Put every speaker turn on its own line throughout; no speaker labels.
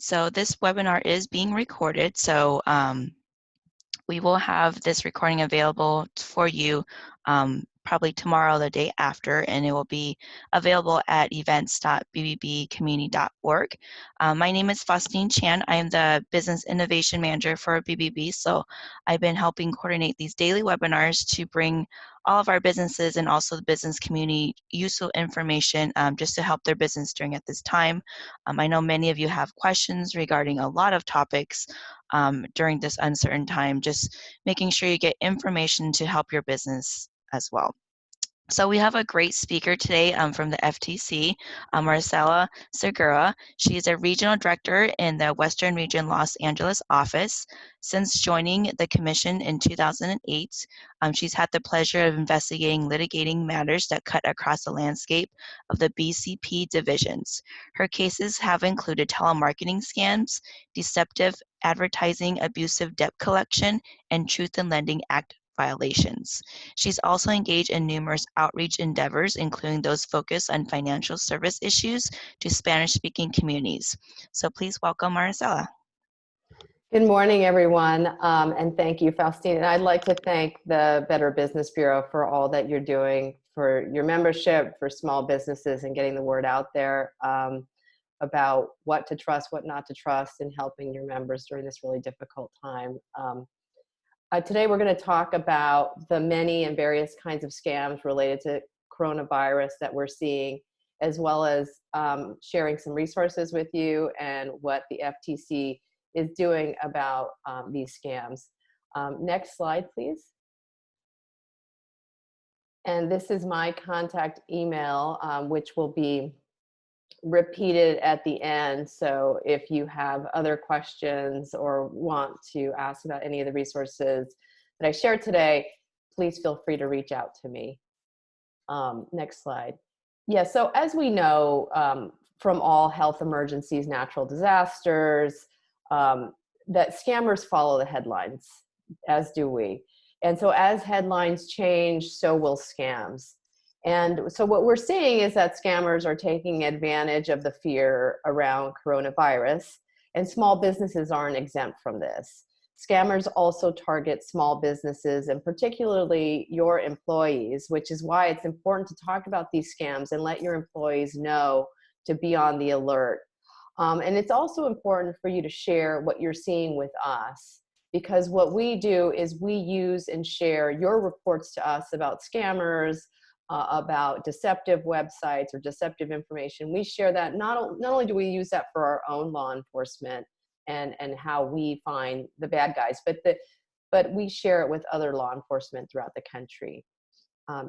So this webinar is being recorded, so we will have this recording available for you probably tomorrow or the day after, and it will be available at events.bbbcommunity.org. My name is Faustine Chan. I am the Business Innovation Manager for BBB, so I've been helping coordinate these daily webinars to bring all of our businesses and also the business community useful information just to help their business during at this time. I know many of you have questions regarding a lot of topics during this uncertain time, just making sure you get information to help your business as well. So we have a great speaker today from the FTC, Maricela Segura. She is a regional director in the Western Region Los Angeles office. Since joining the commission in 2008, she's had the pleasure of investigating litigating matters that cut across the landscape of the BCP divisions. Her cases have included telemarketing scams, deceptive advertising, abusive debt collection, and Truth in Lending Act violations. She's also engaged in numerous outreach endeavors, including those focused on financial service issues to Spanish-speaking communities. So please welcome Maricela.
Good morning, everyone, and thank you, Faustine. And I'd like to thank the Better Business Bureau for all that you're doing for your membership, for small businesses, and getting the word out there about what to trust, what not to trust, and helping your members during this really difficult time. Today we're going to talk about the many and various kinds of scams related to coronavirus that we're seeing, as well as sharing some resources with you and what the FTC is doing about these scams. Next slide, please. And this is my contact email, which will be repeated at the end. So if you have other questions or want to ask about any of the resources that I shared today, please feel free to reach out to me. Next slide. Yeah, so as we know from all health emergencies, natural disasters, that scammers follow the headlines, as do we. And so as headlines change, so will scams. And so what we're seeing is that scammers are taking advantage of the fear around coronavirus, and small businesses aren't exempt from this. Scammers also target small businesses and particularly your employees, which is why it's important to talk about these scams and let your employees know to be on the alert. And it's also important for you to share what you're seeing with us, because what we do is we use and share your reports to us about scammers, about deceptive websites or deceptive information. We share that. Not only do we use that for our own law enforcement and how we find the bad guys, but we share it with other law enforcement throughout the country.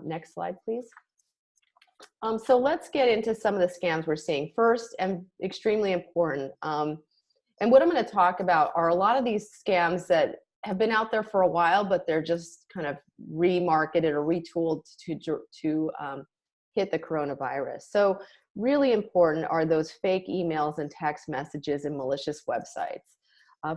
Next slide, please. So let's get into some of the scams we're seeing. First, and extremely important, and what I'm going to talk about are a lot of these scams that have been out there for a while, but they're just kind of remarketed or retooled to hit the coronavirus. So really important are those fake emails and text messages and malicious websites.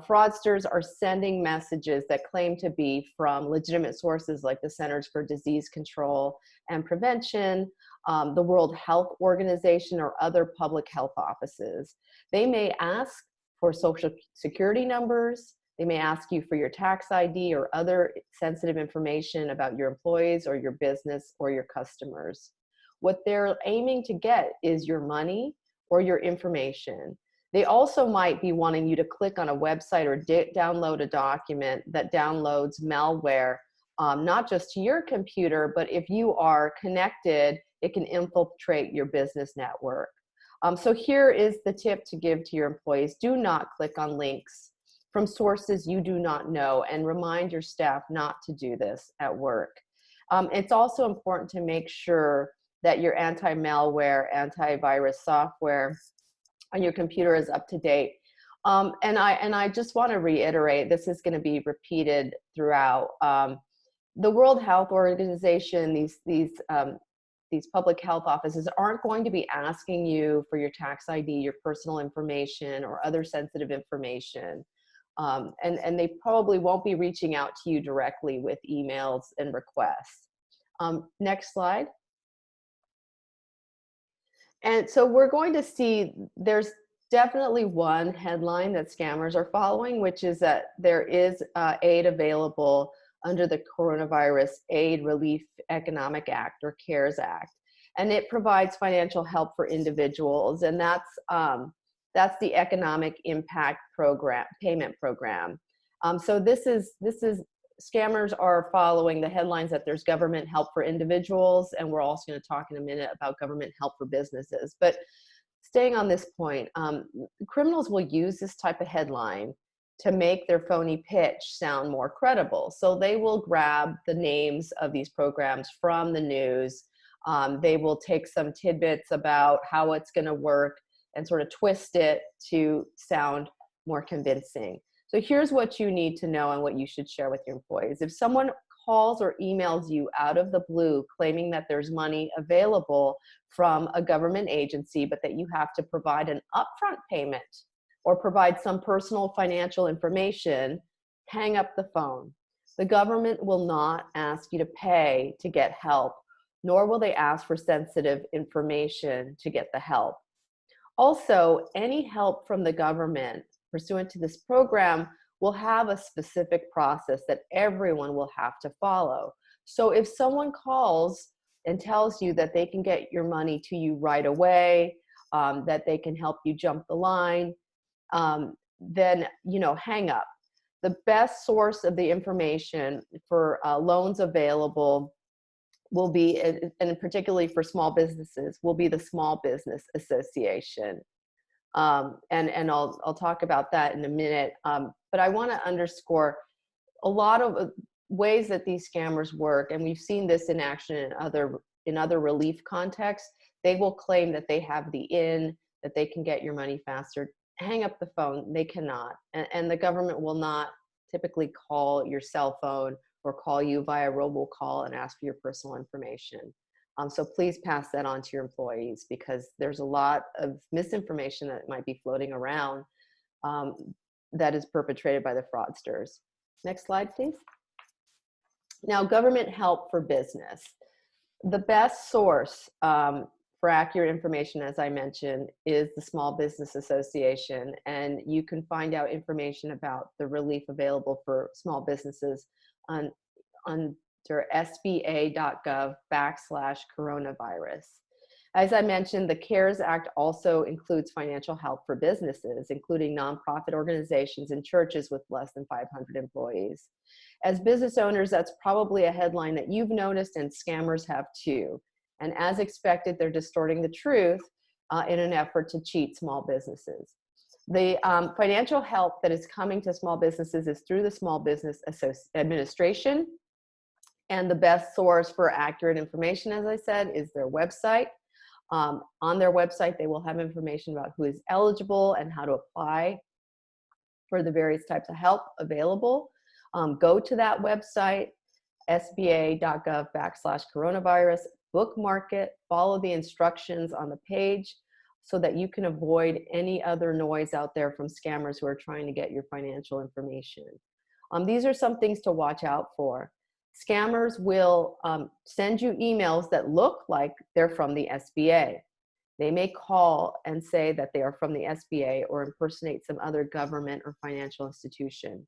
Fraudsters are sending messages that claim to be from legitimate sources like the Centers for Disease Control and Prevention, the World Health Organization, or other public health offices. They may ask for social security numbers. They may ask you for your tax ID or other sensitive information about your employees or your business or your customers. What they're aiming to get is your money or your information. They also might be wanting you to click on a website or download a document that downloads malware, not just to your computer, but if you are connected, it can infiltrate your business network. So here is the tip to give to your employees. Do not click on links from sources you do not know, and remind your staff not to do this at work. It's also important to make sure that your anti-malware, antivirus software on your computer is up to date. And I just want to reiterate, this is going to be repeated throughout. The World Health Organization, these public health offices aren't going to be asking you for your tax ID, your personal information, or other sensitive information. And they probably won't be reaching out to you directly with emails and requests. Next slide. And so we're going to see there's definitely one headline that scammers are following, which is that there is aid available under the Coronavirus Aid Relief Economic Act, or CARES Act. And it provides financial help for individuals, and that's the Economic Impact Program, payment program. So this is scammers are following the headlines that there's government help for individuals, and we're also going to talk in a minute about government help for businesses. But staying on this point, criminals will use this type of headline to make their phony pitch sound more credible. So they will grab the names of these programs from the news. They will take some tidbits about how it's going to work and sort of twist it to sound more convincing. So here's what you need to know and what you should share with your employees. If someone calls or emails you out of the blue claiming that there's money available from a government agency, but that you have to provide an upfront payment or provide some personal financial information, hang up the phone. The government will not ask you to pay to get help, nor will they ask for sensitive information to get the help. Also, any help from the government pursuant to this program will have a specific process that everyone will have to follow. So if someone calls and tells you that they can get your money to you right away, that they can help you jump the line, then, hang up. The best source of the information for loans available will be, and particularly for small businesses, will be the Small Business Association. And I'll talk about that in a minute. But I want to underscore a lot of ways that these scammers work, and we've seen this in action in other relief contexts. They will claim that they have the in, that they can get your money faster. Hang up the phone. They cannot, and the government will not typically call your cell phone or call you via robocall and ask for your personal information. So please pass that on to your employees, because there's a lot of misinformation that might be floating around that is perpetrated by the fraudsters. Next slide, please. Now, government help for business. The best source for accurate information, as I mentioned, is the Small Business Association, and you can find out information about the relief available for small businesses under sba.gov/coronavirus. As I mentioned, the CARES Act also includes financial help for businesses, including nonprofit organizations and churches with less than 500 employees. As business owners, that's probably a headline that you've noticed, and scammers have too. And as expected, they're distorting the truth in an effort to cheat small businesses. The financial help that is coming to small businesses is through the Small Business Administration. And the best source for accurate information, as I said, is their website. On their website, they will have information about who is eligible and how to apply for the various types of help available. Go to that website, sba.gov/coronavirus, bookmark it, follow the instructions on the page so that you can avoid any other noise out there from scammers who are trying to get your financial information. These are some things to watch out for. Scammers will send you emails that look like they're from the SBA. They may call and say that they are from the SBA or impersonate some other government or financial institution.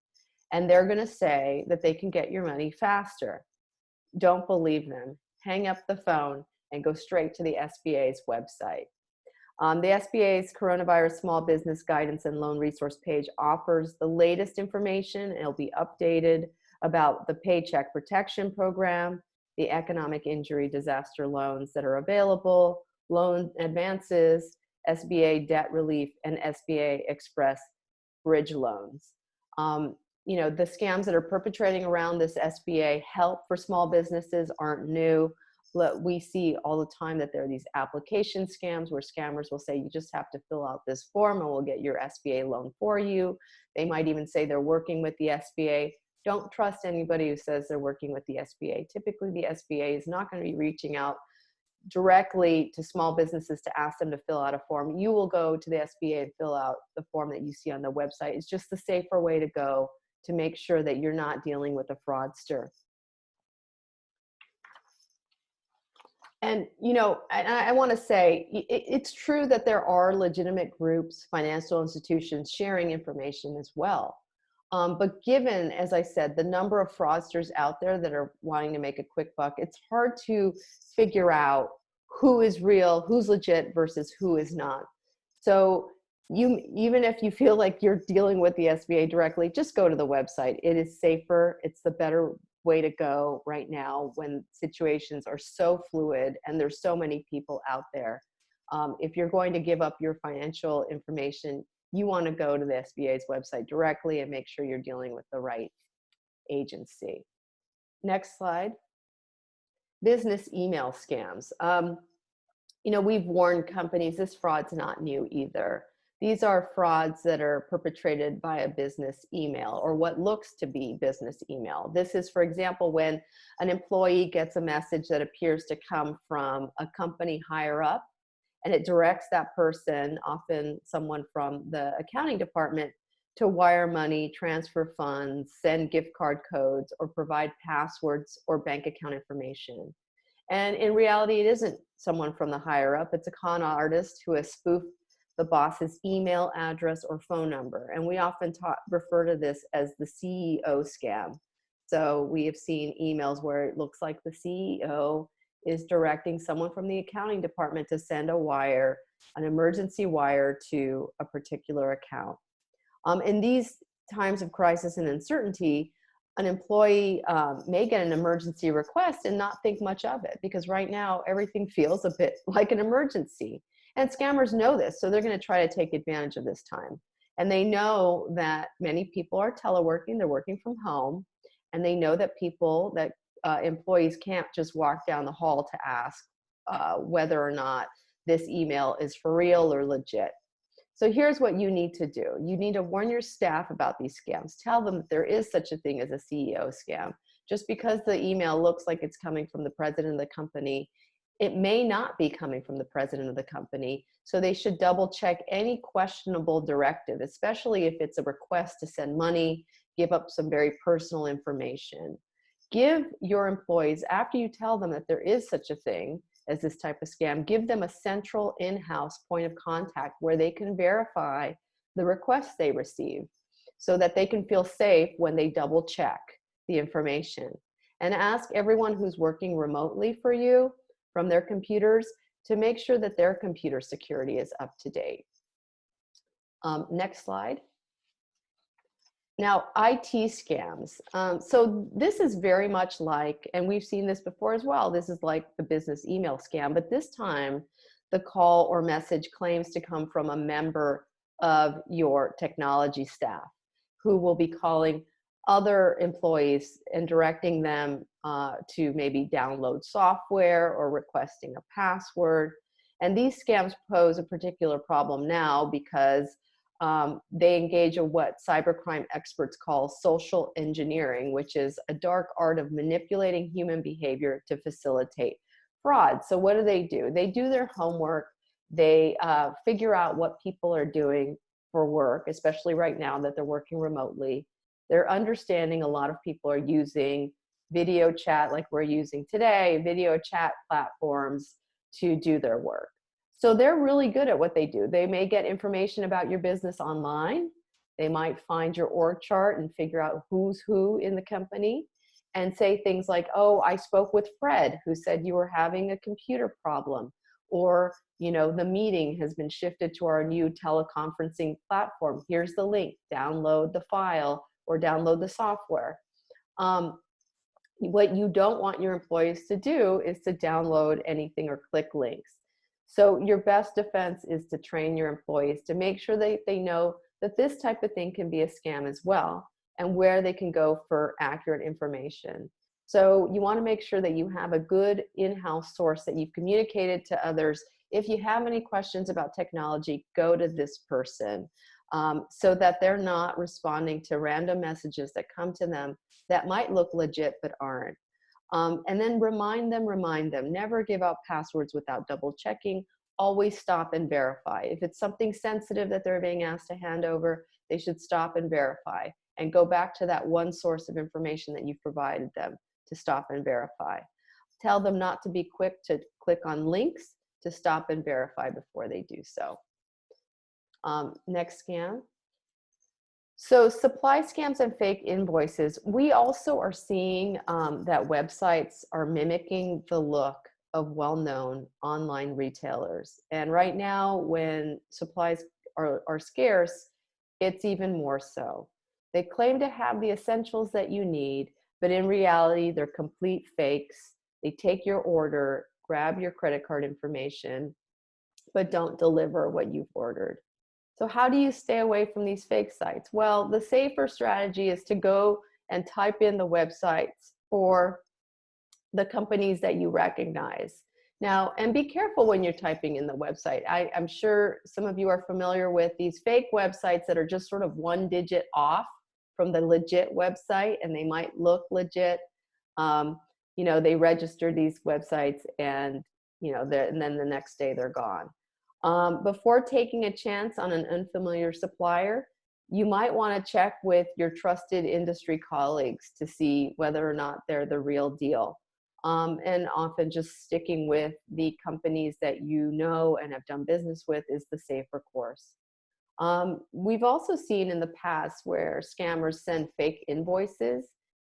And they're going to say that they can get your money faster. Don't believe them. Hang up the phone and go straight to the SBA's website. The SBA's Coronavirus Small Business Guidance and Loan Resource page offers the latest information. It'll be updated about the Paycheck Protection Program, the economic injury disaster loans that are available, loan advances, SBA debt relief, and SBA Express bridge loans. The scams that are perpetrating around this SBA help for small businesses aren't new. We see all the time that there are these application scams where scammers will say, you just have to fill out this form and we'll get your SBA loan for you. They might even say they're working with the SBA. Don't trust anybody who says they're working with the SBA. Typically, the SBA is not going to be reaching out directly to small businesses to ask them to fill out a form. You will go to the SBA and fill out the form that you see on the website. It's just the safer way to go to make sure that you're not dealing with a fraudster. And, you know, I want to say it's true that there are legitimate groups, financial institutions sharing information as well. But given, as I said, the number of fraudsters out there that are wanting to make a quick buck, it's hard to figure out who is real, who's legit versus who is not. So even if you feel like you're dealing with the SBA directly, just go to the website. It is safer. It's the better way to go right now when situations are so fluid and there's so many people out there. If you're going to give up your financial information, you want to go to the SBA's website directly and make sure you're dealing with the right agency. Next slide. Business email scams. You know, we've warned companies this fraud's not new either. These are frauds that are perpetrated by a business email or what looks to be business email. This is, for example, when an employee gets a message that appears to come from a company higher up, and it directs that person, often someone from the accounting department, to wire money, transfer funds, send gift card codes, or provide passwords or bank account information. And in reality, it isn't someone from the higher up. It's a con artist who has spoofed the boss's email address or phone number. And we often refer to this as the CEO scam. So we have seen emails where it looks like the CEO is directing someone from the accounting department to send a wire, an emergency wire to a particular account. In these times of crisis and uncertainty, an employee may get an emergency request and not think much of it because right now everything feels a bit like an emergency. And scammers know this, so they're going to try to take advantage of this time. And they know that many people are teleworking, they're working from home, and they know that employees can't just walk down the hall to ask whether or not this email is for real or legit. So here's what you need to do. You need to warn your staff about these scams. Tell them that there is such a thing as a CEO scam. Just because the email looks like it's coming from the president of the company, it may not be coming from the president of the company. So they should double check any questionable directive, especially if it's a request to send money, give up some very personal information. Give your employees, after you tell them that there is such a thing as this type of scam, give them a central in-house point of contact where they can verify the requests they receive so that they can feel safe when they double check the information. And ask everyone who's working remotely for you from their computers to make sure that their computer security is up to date. Next slide. Now, IT scams. So this is very much like, and we've seen this before as well, this is like the business email scam, but this time the call or message claims to come from a member of your technology staff who will be calling other employees and directing them to maybe download software or requesting a password. And these scams pose a particular problem now because they engage in what cybercrime experts call social engineering, which is a dark art of manipulating human behavior to facilitate fraud. So what do? They do their homework. They figure out what people are doing for work, especially right now that they're working remotely. They're understanding a lot of people are using video chat like we're using today, video chat platforms to do their work. So they're really good at what they do. They may get information about your business online. They might find your org chart and figure out who's who in the company and say things like, oh, I spoke with Fred who said you were having a computer problem, or, you know, the meeting has been shifted to our new teleconferencing platform. Here's the link, download the file or download the software. What you don't want your employees to do is to download anything or click links. So your best defense is to train your employees to make sure that they know that this type of thing can be a scam as well and where they can go for accurate information. So you want to make sure that you have a good in-house source that you've communicated to others. If you have any questions about technology, go to this person so that they're not responding to random messages that come to them that might look legit but aren't. And then remind them, never give out passwords without double checking. Always stop and verify. If it's something sensitive that they're being asked to hand over, they should stop and verify and go back to that one source of information that you've provided them to stop and verify. Tell them not to be quick to click on links, to stop and verify before they do so. Next scan. So supply scams and fake invoices. We also are seeing that websites are mimicking the look of well-known online retailers. And right now, when supplies are scarce, it's even more so. They claim to have the essentials that you need, but in reality, they're complete fakes. They take your order, grab your credit card information, but don't deliver what you've ordered. So how do you stay away from these fake sites? Well, the safer strategy is to go and type in the websites for the companies that you recognize. Now, and be careful when you're typing in the website. I'm sure some of you are familiar with these fake websites that are just sort of one digit off from the legit website, and they might look legit. They register these websites, and and then the next day they're gone. Before taking a chance on an unfamiliar supplier, you might want to check with your trusted industry colleagues to see whether or not they're the real deal. And often just sticking with the companies that you know and have done business with is the safer course. We've also seen in the past where scammers send fake invoices.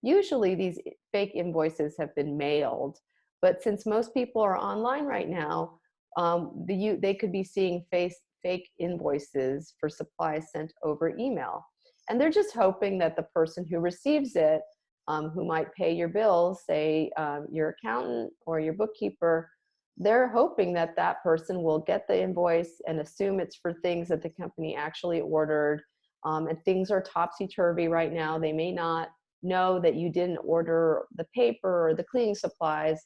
Usually these fake invoices have been mailed, but since most people are online right now, they could be seeing fake invoices for supplies sent over email. And they're just hoping that the person who receives it, who might pay your bills, say your accountant or your bookkeeper, they're hoping that that person will get the invoice and assume it's for things that the company actually ordered. And things are topsy-turvy right now. They may not know that you didn't order the paper or the cleaning supplies,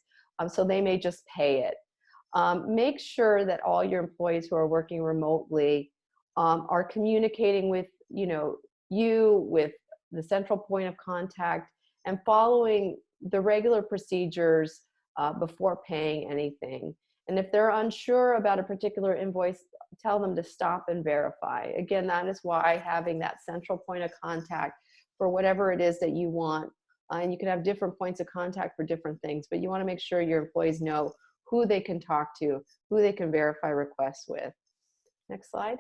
so they may just pay it. Make sure that all your employees who are working remotely are communicating with you with the central point of contact and following the regular procedures before paying anything. And if they're unsure about a particular invoice, tell them to stop and verify. Again, that is why having that central point of contact for whatever it is that you want, and you can have different points of contact for different things, but you want to make sure your employees know who they can talk to, who they can verify requests with. Next slide.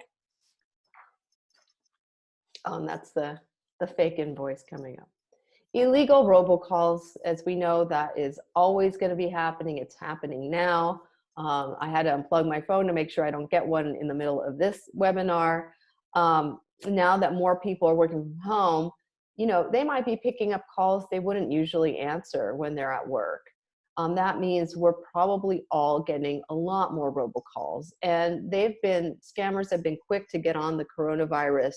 And that's the fake invoice coming up. Illegal robocalls, as we know, that is always going to be happening. It's happening now. I had to unplug my phone to make sure I don't get one in the middle of this webinar. Now that more people are working from home, they might be picking up calls they wouldn't usually answer when they're at work. That means we're probably all getting a lot more robocalls. And scammers have been quick to get on the coronavirus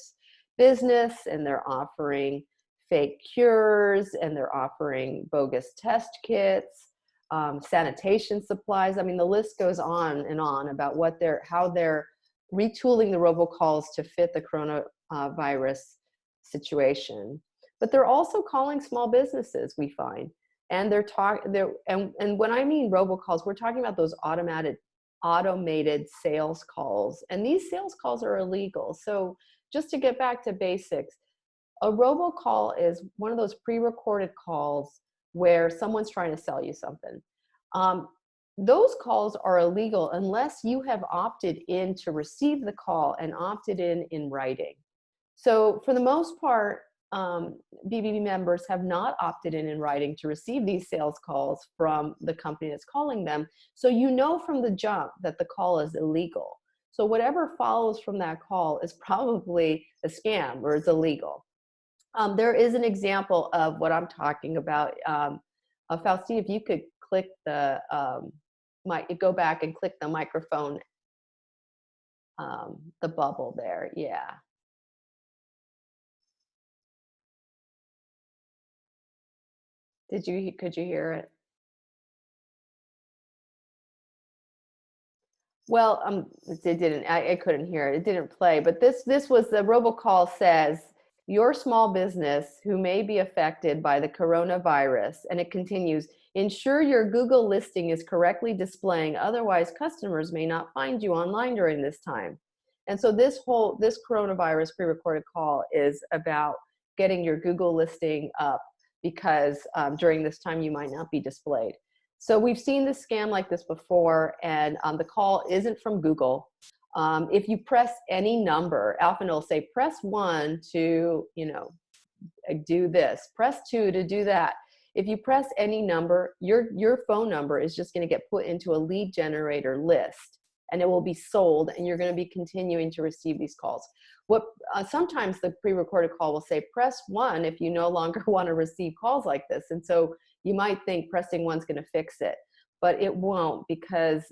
business, and they're offering fake cures, and they're offering bogus test kits, sanitation supplies. I mean, the list goes on and on about how they're retooling the robocalls to fit the coronavirus situation. But they're also calling small businesses, we find. And and when I mean robocalls, we're talking about those automated sales calls. And these sales calls are illegal. So just to get back to basics, a robocall is one of those pre-recorded calls where someone's trying to sell you something. Those calls are illegal unless you have opted in to receive the call and opted in writing. So for the most part, BBB members have not opted in writing to receive these sales calls from the company that's calling them. So you know from the jump that the call is illegal. So whatever follows from that call is probably a scam or is illegal. There is an example of what I'm talking about. Faustine, if you could click go back and click the microphone, the bubble there, yeah. Could you hear it? Well, it didn't. I couldn't hear it. It didn't play. But this was the robocall says your small business who may be affected by the coronavirus, and it continues. Ensure your Google listing is correctly displaying. Otherwise, customers may not find you online during this time. And so this coronavirus pre-recorded call is about getting your Google listing up because during this time you might not be displayed. So we've seen this scam like this before, and the call isn't from Google. If you press any number, often it'll say press 1 to, do this, press 2 to do that. If you press any number, your phone number is just going to get put into a lead generator list, and it will be sold, and you're going to be continuing to receive these calls. Sometimes the pre-recorded call will say press 1 if you no longer want to receive calls like this, and so you might think pressing 1 is going to fix it, but it won't, because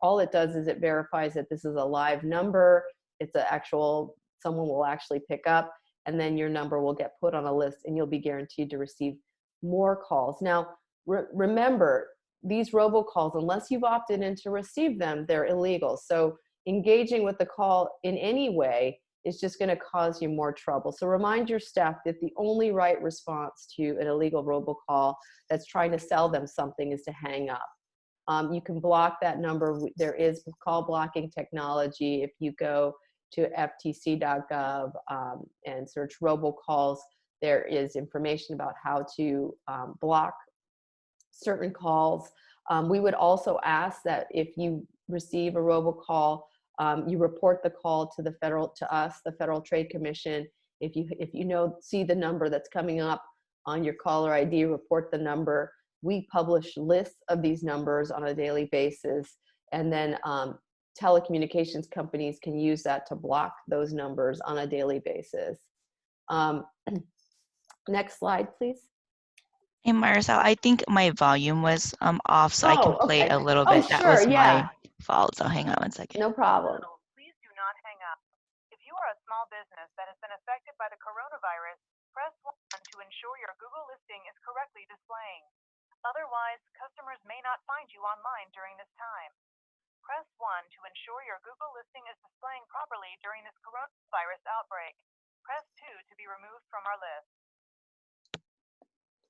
all it does is it verifies that this is a live number. It's someone will actually pick up, and then your number will get put on a list, and you'll be guaranteed to receive more calls. Now, remember, these robocalls, unless you've opted in to receive them, they're illegal. So engaging with the call in any way is just going to cause you more trouble. So remind your staff that the only right response to an illegal robocall that's trying to sell them something is to hang up. You can block that number. There is call blocking technology. If you go to ftc.gov and search robocalls, there is information about how to block certain calls. We would also ask that if you receive a robocall, you report the call to the Federal Trade Commission. If you see the number that's coming up on your caller ID, report the number. We publish lists of these numbers on a daily basis, and then telecommunications companies can use that to block those numbers on a daily basis. Next slide, please.
Hey, Maricela, I think my volume was off, so I can play
Okay.
a little bit. That
Sure,
was
yeah.
my fault, so hang on one second.
No problem.
Please do not hang up. If you are a small business that has been affected by the coronavirus, press 1 to ensure your Google listing is correctly displaying. Otherwise, customers may not find you online during this time. Press 1 to ensure your Google listing is displaying properly during this coronavirus outbreak. Press 2 to be removed from our list.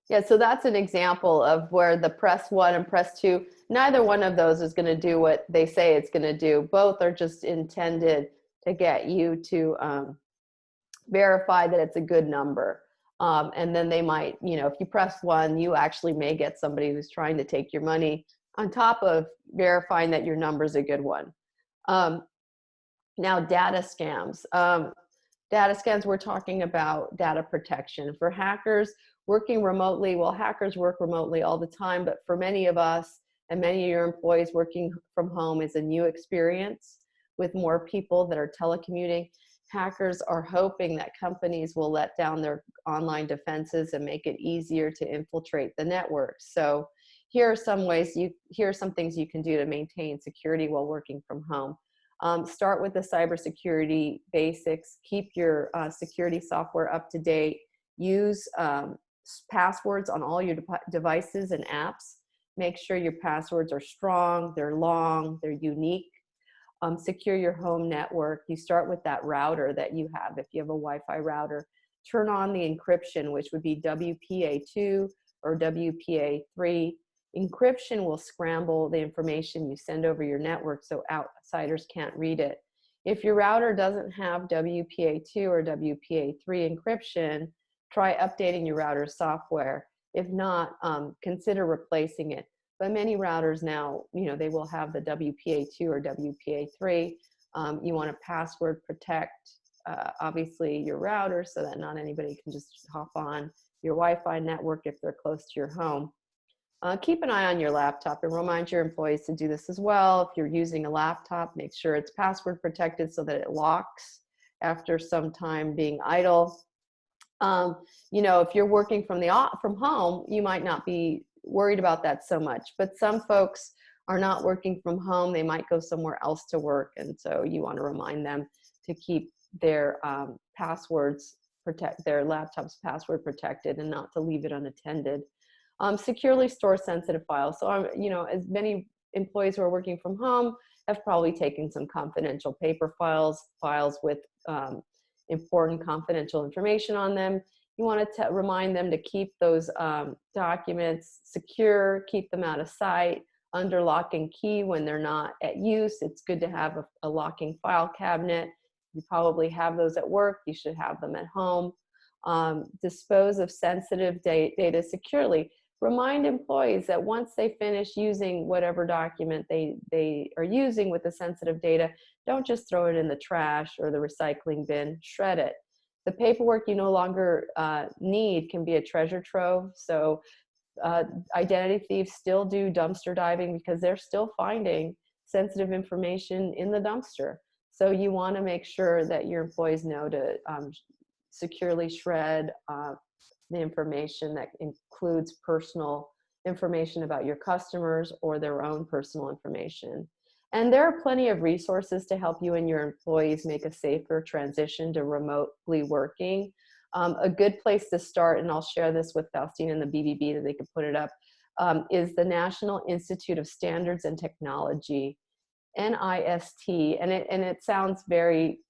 Yeah, so that's an example of where the press 1 and press 2, neither one of those is going to do what they say it's going to do. Both are just intended to get you to verify that it's a good number. And then they might, if you press 1, you actually may get somebody who's trying to take your money on top of verifying that your number is a good one. Now, data scams. Data scams, we're talking about data protection. For hackers working remotely, well, hackers work remotely all the time, but for many of us and many of your employees, working from home is a new experience with more people that are telecommuting. Hackers are hoping that companies will let down their online defenses and make it easier to infiltrate the network. So here are some things you can do to maintain security while working from home. Start with the cybersecurity basics. Keep your security software up to date. Use passwords on all your devices and apps. Make sure your passwords are strong, they're long, they're unique. Secure your home network. You start with that router that you have. If you have a Wi-Fi router, turn on the encryption, which would be WPA2 or WPA3. Encryption will scramble the information you send over your network so outsiders can't read it. If your router doesn't have WPA2 or WPA3 encryption, try updating your router software. If not, consider replacing it. But many routers now, they will have the WPA2 or WPA3. You want to password protect, obviously, your router so that not anybody can just hop on your Wi-Fi network if they're close to your home. Keep an eye on your laptop and remind your employees to do this as well. If you're using a laptop, make sure it's password protected so that it locks after some time being idle. If you're working from home, you might not be worried about that so much, but some folks are not working from home. They might go somewhere else to work, and so you want to remind them to keep their their laptop's password protected and not to leave it unattended. Securely store sensitive files. So, as many employees who are working from home have probably taken some confidential paper files with important confidential information on them. You want to remind them to keep those documents secure, keep them out of sight, under lock and key when they're not at use. It's good to have a locking file cabinet. You probably have those at work. You should have them at home. Dispose of sensitive data securely. remind employees that once they finish using whatever document they are using with the sensitive data, don't just throw it in the trash or the recycling bin, shred it. The paperwork you no longer need can be a treasure trove. So identity thieves still do dumpster diving because they're still finding sensitive information in the dumpster. So you want to make sure that your employees know to securely shred the information that includes personal information about your customers or their own personal information. And there are plenty of resources to help you and your employees make a safer transition to remotely working. A good place to start, and I'll share this with Faustine and the BBB that they can put it up, is the National Institute of Standards and Technology, NIST, and it sounds very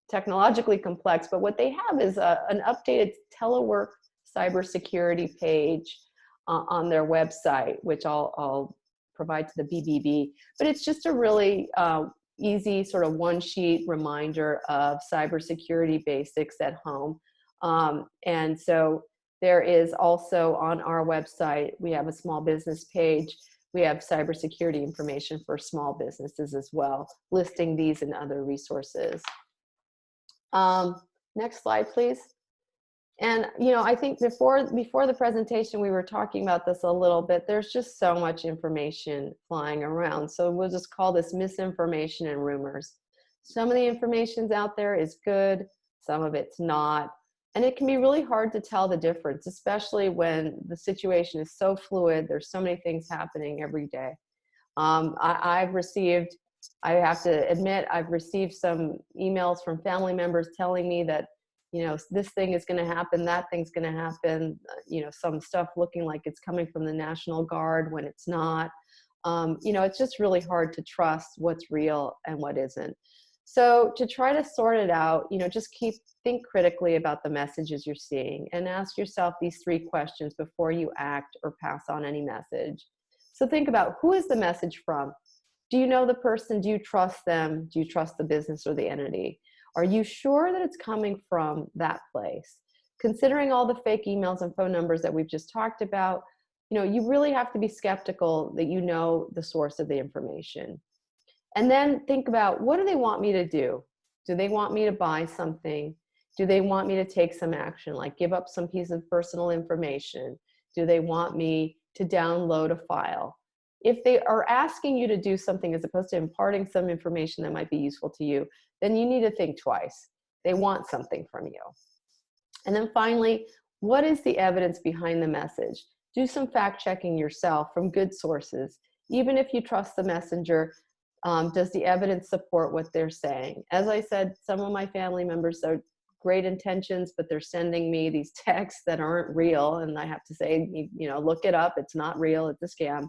technologically complex, but what they have is an updated telework cybersecurity page on their website, which I'll provide to the BBB. But it's just a really easy sort of one-sheet reminder of cybersecurity basics at home. And so there is also on our website, we have a small business page. We have cybersecurity information for small businesses as well, listing these and other resources. Next slide, please. And, you know, I think before the presentation, we were talking about this a little bit. There's just so much information flying around. So we'll just call this misinformation and rumors. Some of the information's out there is good, some of it's not. And it can be really hard to tell the difference, especially when the situation is so fluid. There's so many things happening every day. I have to admit, I've received some emails from family members telling me that, you know, this thing is going to happen, that thing's going to happen, you know, some stuff looking like it's coming from the National Guard when it's not. You know, it's just really hard to trust what's real and what isn't. So to try to sort it out, you know, just think critically about the messages you're seeing and ask yourself these 3 questions before you act or pass on any message. So think about, who is the message from? Do you know the person? Do you trust them? Do you trust the business or the entity? Are you sure that it's coming from that place? Considering all the fake emails and phone numbers that we've just talked about, you know, you really have to be skeptical that you know the source of the information. And then think about, what do they want me to do? Do they want me to buy something? Do they want me to take some action, like give up some piece of personal information? Do they want me to download a file? If they are asking you to do something as opposed to imparting some information that might be useful to you, then you need to think twice. They want something from you. And then finally, what is the evidence behind the message? Do some fact checking yourself from good sources. Even if you trust the messenger, does the evidence support what they're saying? As I said, some of my family members are great intentions, but they're sending me these texts that aren't real. And I have to say, you know, look it up. It's not real. It's a scam.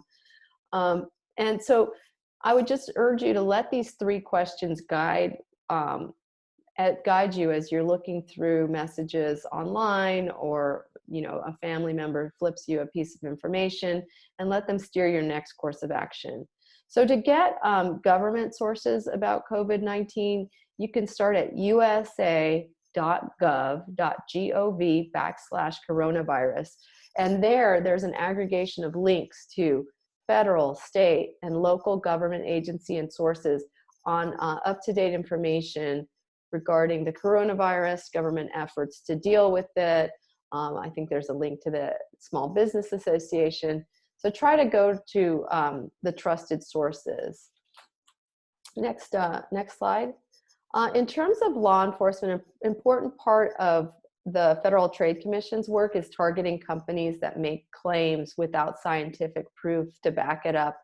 And so I would just urge you to let these 3 questions guide you as you're looking through messages online, or, you know, a family member flips you a piece of information, and let them steer your next course of action. So to get government sources about COVID-19, you can start at usa.gov.gov/coronavirus. And there's an aggregation of links to federal, state, and local government agency and sources on up-to-date information regarding the coronavirus, government efforts to deal with it. I think there's a link to the Small Business Association. So try to go to the trusted sources. Next slide. In terms of law enforcement, an important part of the Federal Trade Commission's work is targeting companies that make claims without scientific proof to back it up.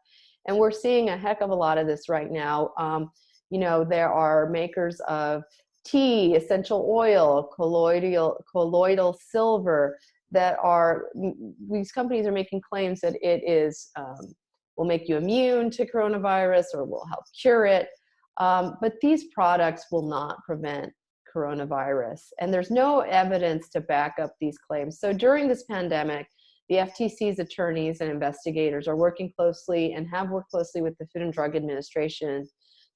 And we're seeing a heck of a lot of this right now. You know, there are makers of tea, essential oil, colloidal silver, these companies are making claims that it is, will make you immune to coronavirus or will help cure it. But these products will not prevent coronavirus. And there's no evidence to back up these claims. So during this pandemic, the FTC's attorneys and investigators are working closely and have worked closely with the Food and Drug Administration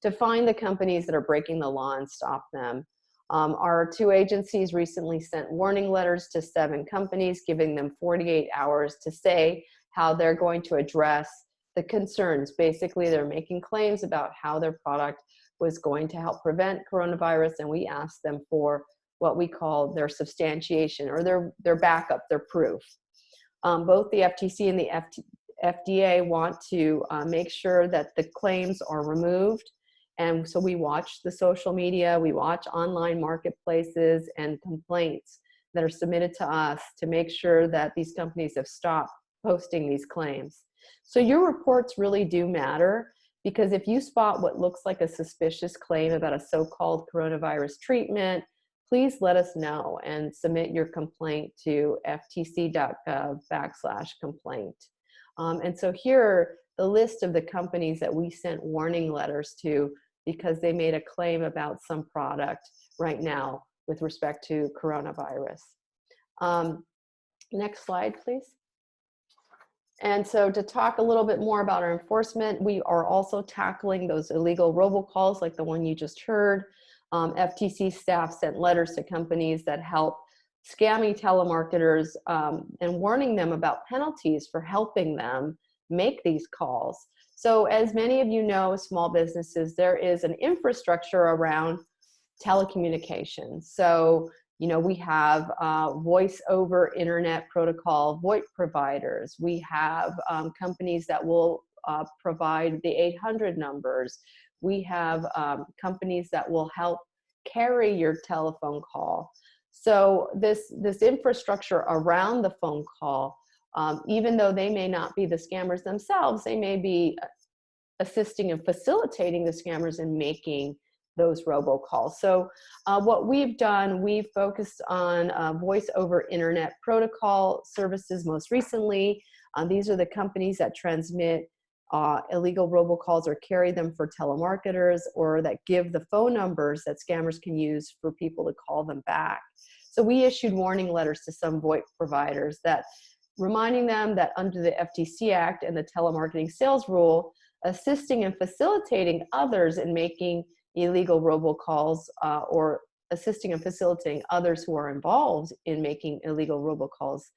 to find the companies that are breaking the law and stop them. Our 2 agencies recently sent warning letters to 7 companies, giving them 48 hours to say how they're going to address the concerns. Basically, they're making claims about how their product was going to help prevent coronavirus, and we asked them for what we call their substantiation, or their backup, their proof. Both the FTC and the FDA want to make sure that the claims are removed. And so we watch the social media, we watch online marketplaces and complaints that are submitted to us to make sure that these companies have stopped posting these claims. So your reports really do matter, because if you spot what looks like a suspicious claim about a so-called coronavirus treatment, please let us know and submit your complaint to ftc.gov/complaint. And so here are the list of the companies that we sent warning letters to because they made a claim about some product right now with respect to coronavirus. Next slide, please. And so to talk a little bit more about our enforcement, we are also tackling those illegal robocalls like the one you just heard. FTC staff sent letters to companies that help scammy telemarketers and warning them about penalties for helping them make these calls. So as many of you know, small businesses, there is an infrastructure around telecommunications. So, you know, we have voice over internet protocol VoIP providers. We have companies that will provide the 800 numbers. We have companies that will help carry your telephone call. So this infrastructure around the phone call, even though they may not be the scammers themselves, they may be assisting and facilitating the scammers in making those robocalls. So what we've done, we've focused on voice over internet protocol services most recently. These are the companies that transmit illegal robocalls or carry them for telemarketers, or that give the phone numbers that scammers can use for people to call them back. So we issued warning letters to some VoIP providers that reminding them that under the FTC Act and the telemarketing sales rule, assisting and facilitating others in making illegal robocalls or assisting and facilitating others who are involved in making illegal robocalls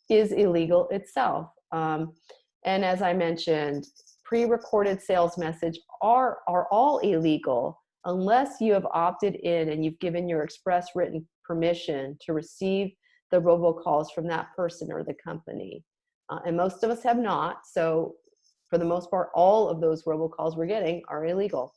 is illegal itself. And as I mentioned, pre-recorded sales message are all illegal unless you have opted in and you've given your express written permission to receive the robocalls from that person or the company. And most of us have not. So for the most part, all of those robocalls we're getting are illegal.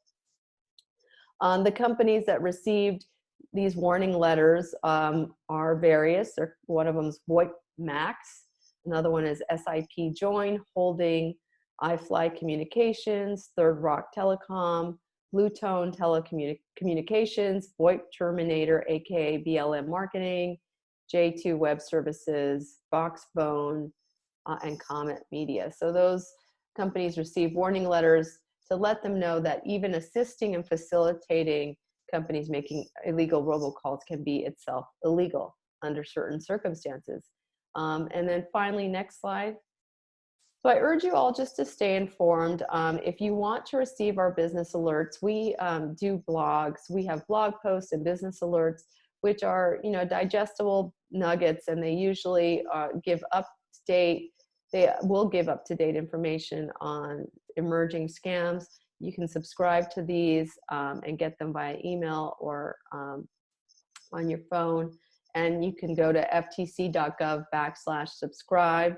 The companies that received these warning letters are various. One of them is VoIP Max. Another one is SIP Join Holding, iFly Communications, Third Rock Telecom, Bluetone Telecommunications, VoIP Terminator, aka BLM Marketing, J2 Web Services, Boxbone, and Comet Media. So those companies receive warning letters to let them know that even assisting and facilitating companies making illegal robocalls can be itself illegal under certain circumstances. And then finally, next slide. So I urge you all just to stay informed. If you want to receive our business alerts, we do blogs. We have blog posts and business alerts, which are, you know, digestible nuggets, and they usually give up-to-date. They will give up-to-date information on emerging scams. You can subscribe to these and get them via email or on your phone. And you can go to ftc.gov/subscribe.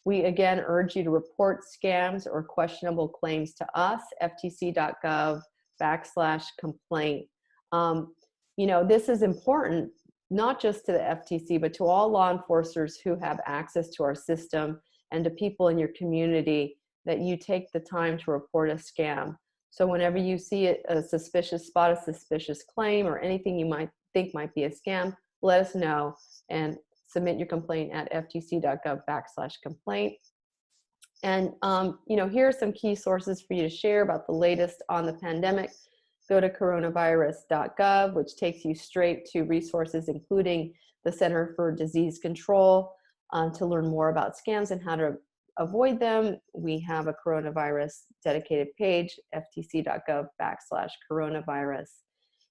We again urge you to report scams or questionable claims to us, ftc.gov/complaint. You know, this is important, not just to the FTC, but to all law enforcers who have access to our system and to people in your community, that you take the time to report a scam. So whenever you see a suspicious claim or anything you might think might be a scam, let us know and submit your complaint at ftc.gov/complaint. And you know, here are some key sources for you to share about the latest on the pandemic. Go to coronavirus.gov, which takes you straight to resources, including the Center for Disease Control, to learn more about scams and how to avoid them. We have a coronavirus dedicated page, ftc.gov/coronavirus.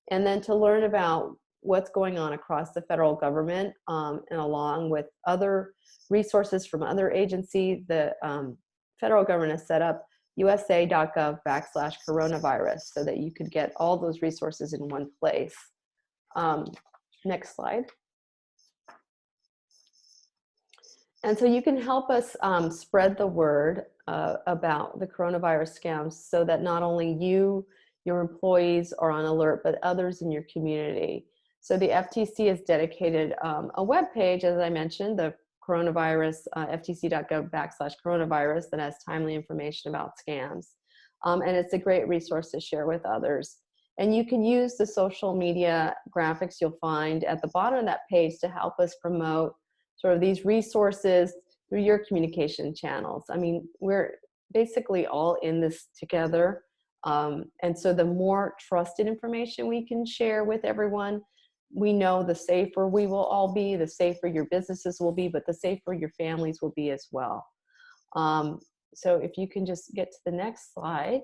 And then to learn about what's going on across the federal government, and along with other resources from other agencies. The federal government has set up usa.gov/coronavirus so that you could get all those resources in one place. Next slide. And so you can help us spread the word about the coronavirus scams so that not only you, your employees are on alert, but others in your community. So the FTC has dedicated a web page, as I mentioned, the coronavirus, ftc.gov/coronavirus, that has timely information about scams. And it's a great resource to share with others. And you can use the social media graphics you'll find at the bottom of that page to help us promote sort of these resources through your communication channels. I mean, we're basically all in this together. And so the more trusted information we can share with everyone, we know the safer we will all be, the safer your businesses will be, but the safer your families will be as well. So if you can just get to the next slide.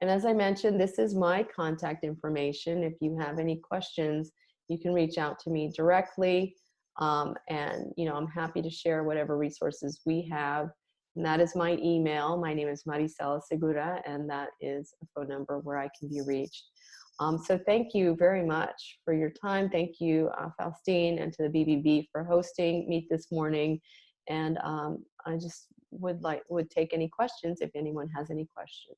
And as I mentioned, this is my contact information. If you have any questions, you can reach out to me directly. And I'm happy to share whatever resources we have. And that is my email. My name is Maricela Segura, and that is a phone number where I can be reached. So thank you very much for your time. Thank you, Faustine, and to the BBB for hosting Meet this morning. And I just would take any questions if anyone has any questions.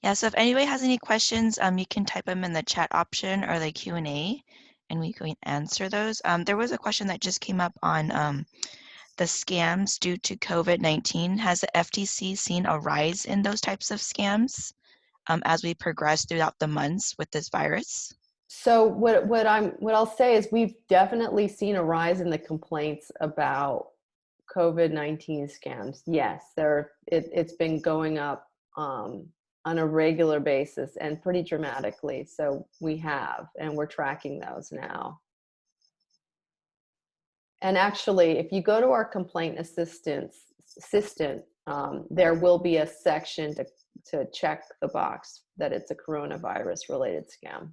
Yeah, so if anybody has any questions, you can type them in the chat option or the Q&A, and we can answer those. There was a question that just came up on the scams due to COVID-19. Has the FTC seen a rise in those types of scams as we progress throughout the months with this virus?
So what I'll say is we've definitely seen a rise in the complaints about COVID-19 scams. Yes, it's been going up on a regular basis and pretty dramatically. So we have, and we're tracking those now. And actually, if you go to our complaint assistant, there will be a section to check the box that it's a coronavirus related scam.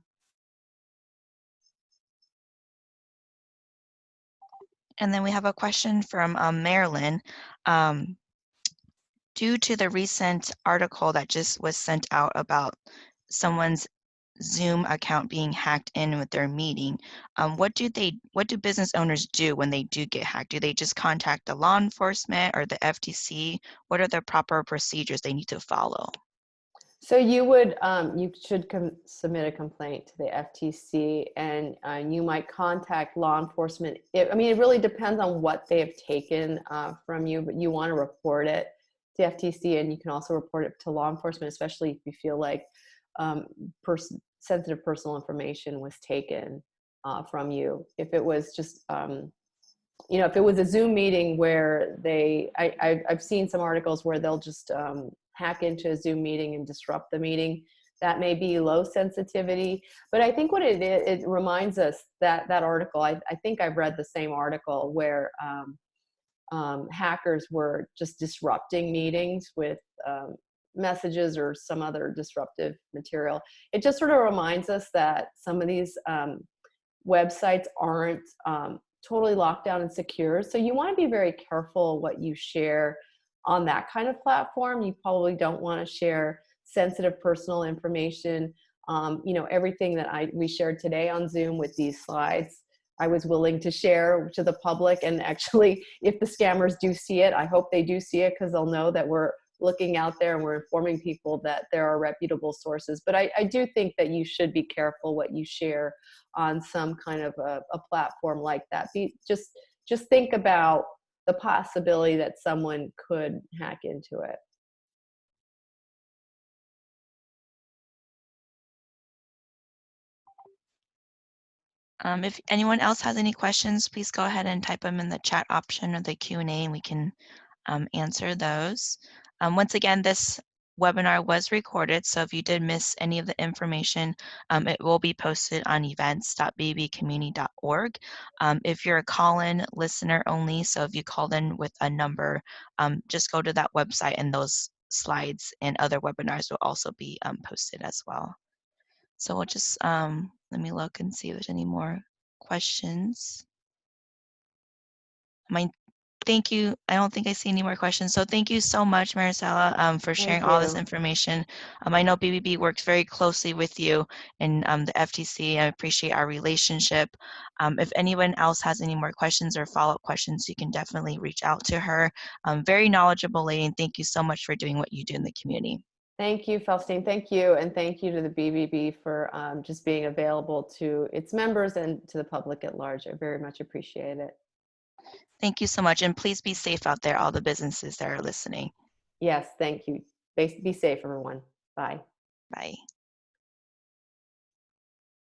And then we have a question from Marilyn. Due to the recent article that just was sent out about someone's Zoom account being hacked in with their meeting, what do business owners do when they do get hacked? Do they just contact the law enforcement or the FTC? What are the proper procedures they need to follow?
So you should submit a complaint to the FTC, and you might contact law enforcement. It really depends on what they have taken from you, but you want to report it to FTC, and you can also report it to law enforcement, especially if you feel like sensitive personal information was taken from you. If it was just, if it was a Zoom meeting where I've seen some articles where they'll just hack into a Zoom meeting and disrupt the meeting. That may be low sensitivity, but I think what it reminds us that article, I think I've read the same article where hackers were just disrupting meetings with messages or some other disruptive material. It just sort of reminds us that some of these websites aren't totally locked down and secure. So you want to be very careful what you share on that kind of platform. You probably don't want to share sensitive personal information. Everything that we shared today on Zoom with these slides, I was willing to share to the public. And actually, if the scammers do see it, I hope they do see it, because they'll know that we're looking out there and we're informing people that there are reputable sources. But I do think that you should be careful what you share on some kind of a platform like that. Just think about the possibility that someone could hack into it.
If anyone else has any questions, please go ahead and type them in the chat option or the Q&A, and we can answer those. Once again, this webinar was recorded, so if you did miss any of the information, it will be posted on events.bbcommunity.org. If you're a call-in listener only, so if you called in with a number, just go to that website, and those slides and other webinars will also be posted as well. So we'll just, let me look and see if there's any more questions. Thank you. I don't think I see any more questions. So thank you so much, Maricela, for sharing
Thank
all this
you.
information. I know BBB works very closely with you and the FTC. I appreciate our relationship. If anyone else has any more questions or follow-up questions, you can definitely reach out to her. Very knowledgeable lady, and thank you so much for doing what you do in the community.
Thank you, Faustine. Thank you. And thank you to the BBB for just being available to its members and to the public at large. I very much appreciate it.
Thank you so much, and please be safe out there, all the businesses that are listening.
Yes, thank you. Be safe, everyone. Bye.
Bye.